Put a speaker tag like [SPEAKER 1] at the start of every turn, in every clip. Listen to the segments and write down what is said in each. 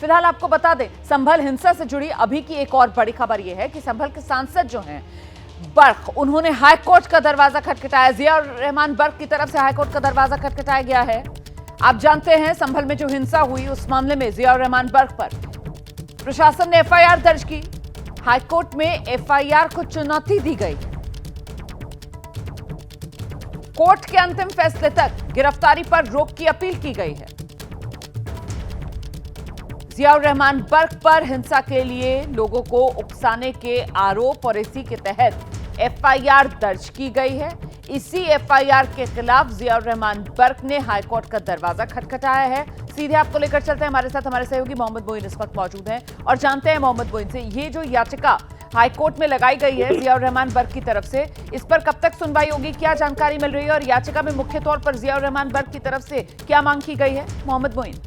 [SPEAKER 1] फिलहाल आपको बता दें, संभल हिंसा से जुड़ी अभी की एक और बड़ी खबर यह है कि संभल के सांसद जो हैं बर्क, उन्होंने हाईकोर्ट का दरवाजा खटखटाया। जियाउर रहमान बर्क की तरफ से हाईकोर्ट का दरवाजा खटखटाया गया है। आप जानते हैं संभल में जो हिंसा हुई उस मामले में जियाउर रहमान बर्क पर प्रशासन ने एफआईआर दर्ज की। हाईकोर्ट में एफआईआर को चुनौती दी गई। कोर्ट के अंतिम फैसले तक गिरफ्तारी पर रोक की अपील की गई है। जियाउर रहमान बर्क पर हिंसा के लिए लोगों को उकसाने के आरोप और इसी के तहत एफआईआर दर्ज की गई है। इसी एफआईआर के खिलाफ जियाउर रहमान बर्क ने हाईकोर्ट का दरवाजा खटखटाया है। सीधे आपको लेकर चलते हैं, हमारे साथ हमारे सहयोगी मोहम्मद मोइन इस वक्त मौजूद हैं और जानते हैं मोहम्मद मोइन से ये जो याचिका हाईकोर्ट में लगाई गई है जियाउर रहमान बर्क की तरफ से, इस पर कब तक सुनवाई होगी, क्या जानकारी मिल रही है और याचिका में मुख्य तौर पर जियाउर रहमान बर्क की तरफ से क्या मांग की गई है? मोहम्मद मोइन।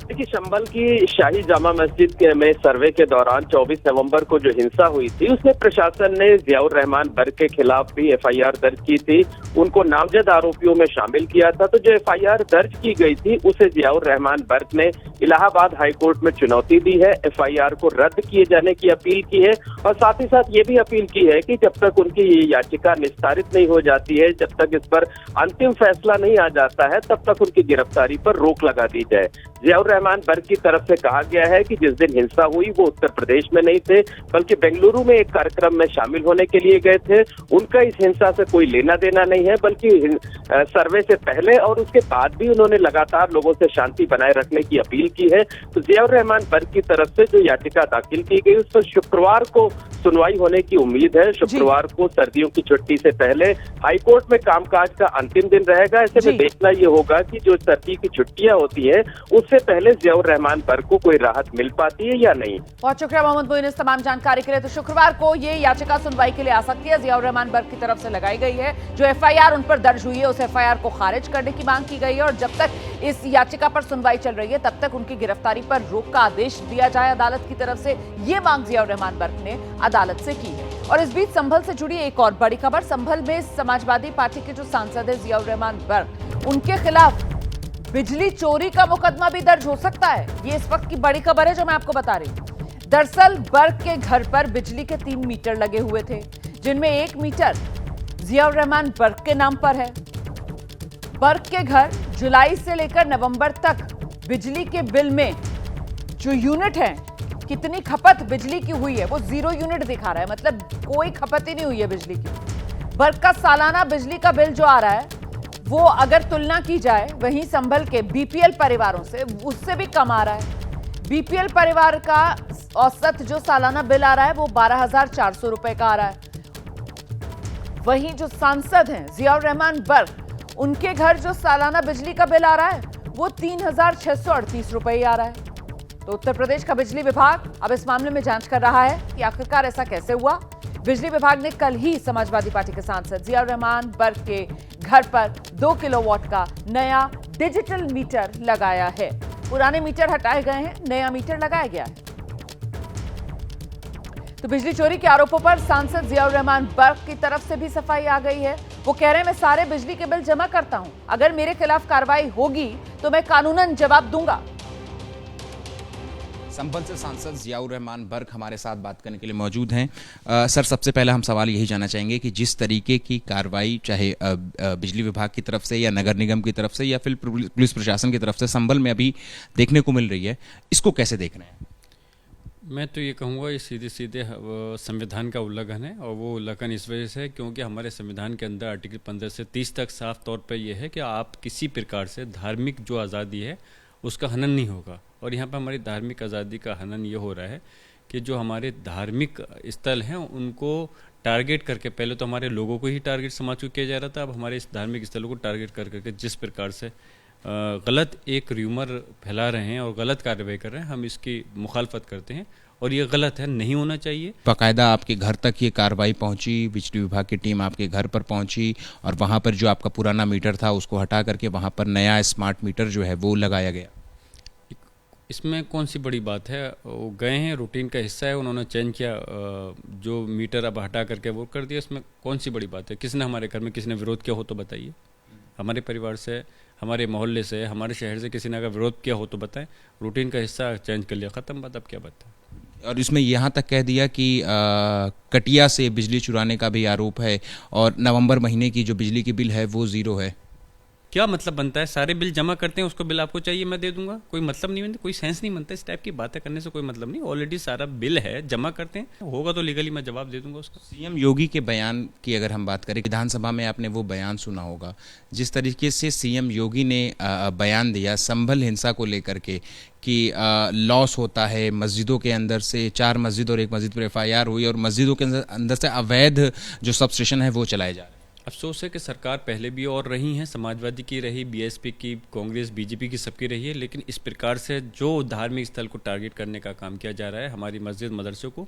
[SPEAKER 2] देखिए, संभल की शाही जामा मस्जिद में सर्वे के दौरान 24 नवंबर को जो हिंसा हुई थी उसमें प्रशासन ने जियाउर रहमान बर्क के खिलाफ भी एफआईआर दर्ज की थी, उनको नामजद आरोपियों में शामिल किया था। तो जो एफआईआर दर्ज की गई थी उसे जियाउर रहमान बर्क ने इलाहाबाद हाईकोर्ट में चुनौती दी है, एफआईआर को रद्द किए जाने की अपील की है और साथ ही साथ ये भी अपील की है कि जब तक उनकी ये याचिका निस्तारित नहीं हो जाती है, जब तक इस पर अंतिम फैसला नहीं आ जाता है, तब तक उनकी गिरफ्तारी पर रोक लगा दी जाए। जियाउर रहमान बर्क की तरफ से कहा गया है कि जिस दिन हिंसा हुई वो उत्तर प्रदेश में नहीं थे बल्कि बेंगलुरु में एक कार्यक्रम में शामिल होने के लिए गए थे। उनका इस हिंसा से कोई लेना देना नहीं है, बल्कि सर्वे से पहले और उसके बाद भी उन्होंने लगातार लोगों से शांति बनाए रखने की अपील की है। तो जियाउर रहमान बर्क की तरफ से जो याचिका दाखिल की गई उस पर शुक्रवार को सुनवाई होने की उम्मीद है। शुक्रवार को सर्दियों की छुट्टी से पहले हाईकोर्ट में कामकाज का अंतिम दिन रहेगा। ऐसे में देखना ये होगा कि जो सर्दी की छुट्टियां होती है उससे पहले जियाउर रहमान बर्क को कोई राहत मिल पाती है या नहीं।
[SPEAKER 1] बहुत शुक्रिया मोहम्मद मोइन इस तमाम जानकारी के लिए। तो शुक्रवार को ये याचिका सुनवाई के लिए आ सकती है। जियाउर रहमान बर्क की तरफ से लगाई गई है, जो एफआईआर उन पर दर्ज हुई है उस एफआईआर को खारिज करने की मांग की गई है और जब तक इस याचिका पर सुनवाई चल रही है तब तक उनकी गिरफ्तारी पर रोक का आदेश दिया जाए अदालत की तरफ से। ये मांग जियाउर रहमान बर्क ने अदालत से की है। और इस बीच संभल से जुड़ी एक और बड़ी खबर, संभल में समाजवादी पार्टी के जो सांसद है जियाउर रहमान बर्क, उनके खिलाफ बिजली चोरी का मुकदमा भी दर्ज हो सकता है। ये इस वक्त की बड़ी खबर है जो मैं आपको बता रही हूं। दरअसल बर्क के घर पर बिजली के 3 मीटर लगे हुए थे, जिनमें 1 मीटर जियाउर रहमान बर्क के नाम पर है। बर्क के घर जुलाई से लेकर नवंबर तक बिजली के बिल में जो यूनिट है, कितनी खपत बिजली की हुई है वो 0 यूनिट दिखा रहा है, मतलब कोई खपत ही नहीं हुई है बिजली की। बर्क का सालाना बिजली का बिल जो आ रहा है वो अगर तुलना की जाए वहीं संभल के बीपीएल परिवारों से, उससे भी कम आ रहा है। बीपीएल परिवार का औसत जो सालाना बिल आ रहा है वो 12,400 रुपए का आ रहा है। वहीं जो सांसद हैं जियाउर रहमान बर्क, उनके घर जो सालाना बिजली का बिल आ रहा है वो 3,638 रुपए ही आ रहा है। तो उत्तर प्रदेश का बिजली विभाग अब इस मामले में जांच कर रहा है कि आखिरकार ऐसा कैसे हुआ। बिजली विभाग ने कल ही समाजवादी पार्टी के सांसद जियाउर रहमान बर्क के घर पर 2 किलोवाट का नया डिजिटल मीटर लगाया है। पुराने मीटर हटाए गए हैं, नया मीटर लगाया गया है। तो बिजली चोरी के आरोपों पर सांसद जियाउर रहमान बर्क की तरफ से भी सफाई आ गई है। वो कह रहे हैं मैं सारे बिजली के बिल जमा करता हूं, अगर मेरे खिलाफ कार्रवाई होगी तो मैं कानूनन जवाब दूंगा।
[SPEAKER 3] संभल से सांसद जियाउर रहमान बर्क हमारे साथ बात करने के लिए मौजूद हैं। सर, सबसे पहले हम सवाल यही जानना चाहेंगे कि जिस तरीके की कार्रवाई चाहे बिजली विभाग की तरफ से या नगर निगम की तरफ से या फिर पुलिस प्रशासन की तरफ से संभल में अभी देखने को मिल रही है, इसको कैसे देख रहे हैं?
[SPEAKER 4] मैं तो ये कहूँगा ये सीधे सीधे संविधान का उल्लंघन है और वो उल्लंघन इस वजह से है क्योंकि हमारे संविधान के अंदर आर्टिकल 15 से 30 तक साफ तौर पर यह है कि आप किसी प्रकार से धार्मिक जो आज़ादी है उसका हनन नहीं होगा। और यहाँ पर हमारी धार्मिक आज़ादी का हनन ये हो रहा है कि जो हमारे धार्मिक स्थल हैं उनको टारगेट करके, पहले तो हमारे लोगों को ही टारगेट समाज को किया जा रहा था, अब हमारे इस धार्मिक स्थलों को टारगेट कर करके जिस प्रकार से गलत एक र्यूमर फैला रहे हैं और गलत कार्रवाई कर रहे हैं, हम इसकी मुखालफत करते हैं और ये गलत है, नहीं होना चाहिए।
[SPEAKER 3] बाकायदा आपके घर तक ये कार्रवाई पहुंची, बिजली विभाग की टीम आपके घर पर पहुंची और वहां पर जो आपका पुराना मीटर था उसको हटा करके वहां पर नया स्मार्ट मीटर जो है वो लगाया गया।
[SPEAKER 4] इसमें कौन सी बड़ी बात है, वो गए हैं, रूटीन का हिस्सा है, उन्होंने चेंज किया, जो मीटर अब हटा करके वो कर दिया, इसमें कौन सी बड़ी बात है? किसने हमारे घर में किसने विरोध किया हो तो बताइए। हमारे परिवार से हमारे मोहल्ले से, हमारे शहर से किसी ने अगर विरोध किया हो तो बताएं, रूटीन का हिस्सा चेंज कर लिया, ख़त्म बात, अब क्या बताएं।
[SPEAKER 3] और इसमें यहाँ तक कह दिया कि कटिया से बिजली चुराने का भी आरोप है और नवंबर महीने की जो बिजली की बिल है वो 0 है।
[SPEAKER 4] क्या मतलब बनता है? सारे बिल जमा करते हैं, उसको बिल आपको चाहिए मैं दे दूंगा, कोई मतलब नहीं बनता, कोई सेंस नहीं बनता। इस टाइप की बातें करने से कोई मतलब नहीं। ऑलरेडी सारा बिल है, जमा करते हैं, होगा तो लीगली मैं जवाब दे दूंगा उसका।
[SPEAKER 3] सीएम योगी के बयान की अगर हम बात करें, विधानसभा में आपने वो बयान सुना होगा जिस तरीके से सीएम योगी ने बयान दिया संभल हिंसा को लेकर के कि लॉस होता है मस्जिदों के अंदर से। 4 मस्जिद और 1 मस्जिद पर एफआईआर हुई और मस्जिदों के अंदर से अवैध जो सब स्टेशन है वो चलाए जा रहे हैं।
[SPEAKER 4] अफसोस है कि सरकार पहले भी और रही हैं, समाजवादी की रही, बीएसपी की, कांग्रेस, बीजेपी की, सबकी रही है, लेकिन इस प्रकार से जो धार्मिक स्थल को टारगेट करने का काम किया जा रहा है, हमारी मस्जिद मदरसों को,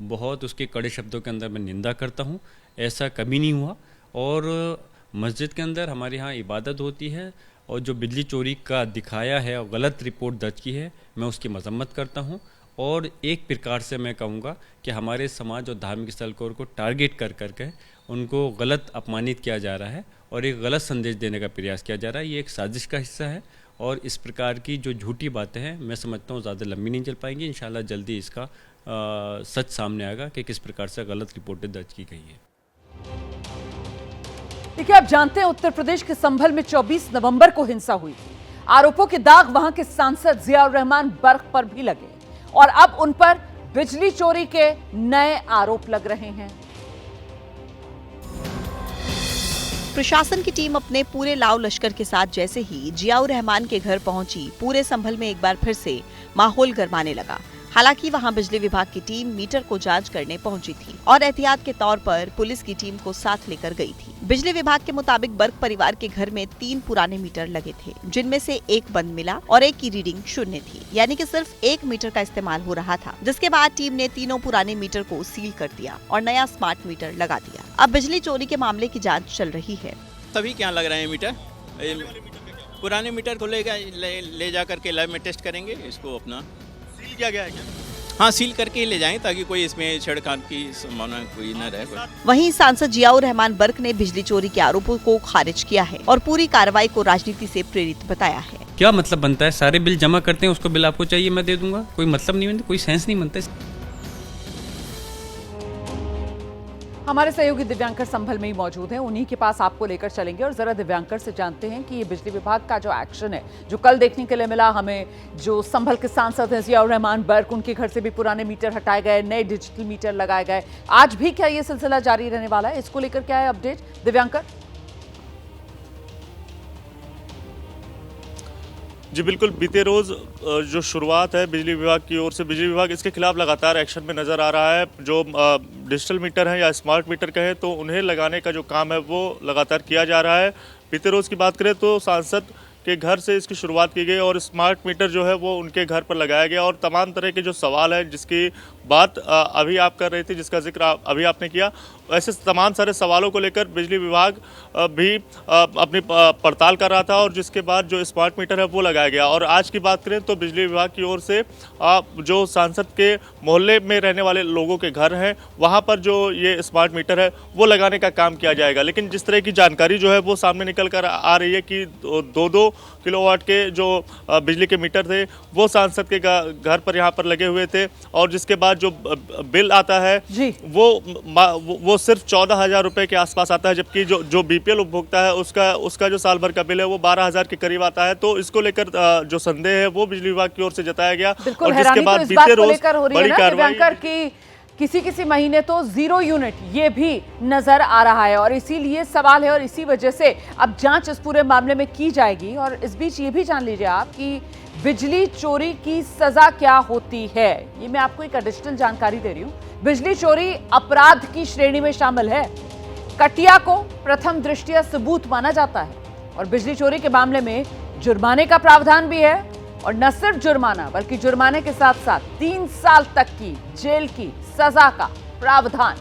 [SPEAKER 4] बहुत उसके कड़े शब्दों के अंदर मैं निंदा करता हूं। ऐसा कभी नहीं हुआ। और मस्जिद के अंदर हमारे यहाँ इबादत होती है, और जो बिजली चोरी का दिखाया है और गलत रिपोर्ट दर्ज की है, मैं उसकी मजम्मत करता हूँ। और एक प्रकार से मैं कहूँगा कि हमारे समाज और धार्मिक स्थल को टारगेट कर करके उनको गलत अपमानित किया जा रहा है और एक गलत संदेश देने का प्रयास किया जा रहा है। ये एक साजिश का हिस्सा है और इस प्रकार की जो झूठी बातें हैं, मैं समझता हूँ ज़्यादा लंबी नहीं चल पाएंगी। इंशाल्लाह जल्दी इसका सच सामने आएगा कि किस प्रकार से गलत रिपोर्टें दर्ज की गई है।
[SPEAKER 1] देखिए, आप जानते हैं उत्तर प्रदेश के संभल में 24 नवंबर को हिंसा हुई थी। आरोपों के दाग वहां के सांसद जियाउर रहमान बर्क पर भी लगे और अब उन पर बिजली चोरी के नए आरोप लग रहे हैं।
[SPEAKER 5] प्रशासन की टीम अपने पूरे लाव लश्कर के साथ जैसे ही जियाउर रहमान के घर पहुंची, पूरे संभल में एक बार फिर से माहौल गरमाने लगा। हालांकि वहां बिजली विभाग की टीम मीटर को जांच करने पहुंची थी और एहतियात के तौर पर पुलिस की टीम को साथ लेकर गई थी। बिजली विभाग के मुताबिक बर्क परिवार के घर में 3 पुराने मीटर लगे थे, जिनमें से एक बंद मिला और एक की रीडिंग 0 थी, यानी कि सिर्फ 1 मीटर का इस्तेमाल हो रहा था। जिसके बाद टीम ने तीनों पुराने मीटर को सील कर दिया और नया स्मार्ट मीटर लगा दिया। अब बिजली चोरी के मामले की जाँच चल रही है।
[SPEAKER 6] तभी क्या लग रहे हैं मीटर, पुराने मीटर को ले जा करके लैब में टेस्ट करेंगे। इसको अपना सील किया गया है क्या? हाँ, सील करके ही ले जाएं ताकि कोई इसमें छेड़छाड़ की संभावना कोई न रहे।
[SPEAKER 5] वहीं सांसद जियाउर रहमान बर्क ने बिजली चोरी के आरोपों को खारिज किया है और पूरी कार्रवाई को राजनीति से प्रेरित बताया है।
[SPEAKER 4] क्या मतलब बनता है? सारे बिल जमा करते हैं, उसको बिल आपको चाहिए मैं दे दूंगा, कोई मतलब नहीं बनता, कोई सेंस नहीं बनता।
[SPEAKER 1] हमारे सहयोगी दिव्यांकर संभल में ही मौजूद हैं, उन्हीं के पास आपको लेकर चलेंगे और जरा दिव्यांकर से जानते हैं कि ये बिजली विभाग का जो एक्शन है, जो कल देखने के लिए मिला हमें, जो संभल के सांसद हैं जियाउर रहमान बर्क, उनके घर से भी पुराने मीटर हटाए गए, नए डिजिटल मीटर लगाए गए, आज भी क्या ये सिलसिला जारी रहने वाला है? इसको लेकर क्या है अपडेट, दिव्यांकर?
[SPEAKER 7] जी बिल्कुल, बीते रोज़ जो शुरुआत है बिजली विभाग की ओर से, बिजली विभाग इसके खिलाफ लगातार एक्शन में नज़र आ रहा है। जो डिजिटल मीटर हैं या स्मार्ट मीटर कहें तो उन्हें लगाने का जो काम है वो लगातार किया जा रहा है। बीते रोज़ की बात करें तो सांसद के घर से इसकी शुरुआत की गई और स्मार्ट मीटर जो है वो उनके घर पर लगाया गया और तमाम तरह के जो सवाल हैं जिसकी बात अभी आप कर रहे थे, जिसका जिक्र अभी आपने किया, ऐसे तमाम सारे सवालों को लेकर बिजली विभाग भी अपनी पड़ताल कर रहा था और जिसके बाद जो स्मार्ट मीटर है वो लगाया गया। और आज की बात करें तो बिजली विभाग की ओर से जो सांसद के मोहल्ले में रहने वाले लोगों के घर हैं वहाँ पर जो ये स्मार्ट मीटर है वो लगाने का काम किया जाएगा। लेकिन जिस तरह की जानकारी जो है वो सामने निकल कर आ रही है कि 2-2 किलोवाट के जो बिजली के मीटर थे वो सांसद के घर पर यहाँ पर लगे हुए थे और जिसके बाद जो बिल आता है वो सिर्फ 14,000 रुपये के आसपास आता है, जबकि जो बीपीएल उपभोक्ता है उसका जो साल भर का बिल है वो 12,000 के करीब आता है। तो इसको लेकर जो संदेह है वो बिजली विभाग की ओर से जताया गया और जिसके बाद बीते रोज बड़ी कार्रवाई
[SPEAKER 1] की किसी महीने तो 0 यूनिट ये भी नजर आ रहा है और इसीलिए सवाल है और इसी वजह से अब जांच इस पूरे मामले में की जाएगी। और इस बीच ये भी जान लीजिए आप कि बिजली चोरी की सजा क्या होती है। ये मैं आपको एक एडिशनल जानकारी दे रही हूं। बिजली चोरी अपराध की श्रेणी में शामिल है। कटिया को प्रथम दृष्टया सबूत माना जाता है और बिजली चोरी के मामले में जुर्माने का प्रावधान भी है और न सिर्फ जुर्माना बल्कि जुर्माने के साथ साथ 3 साल तक की जेल की सजा का प्रावधान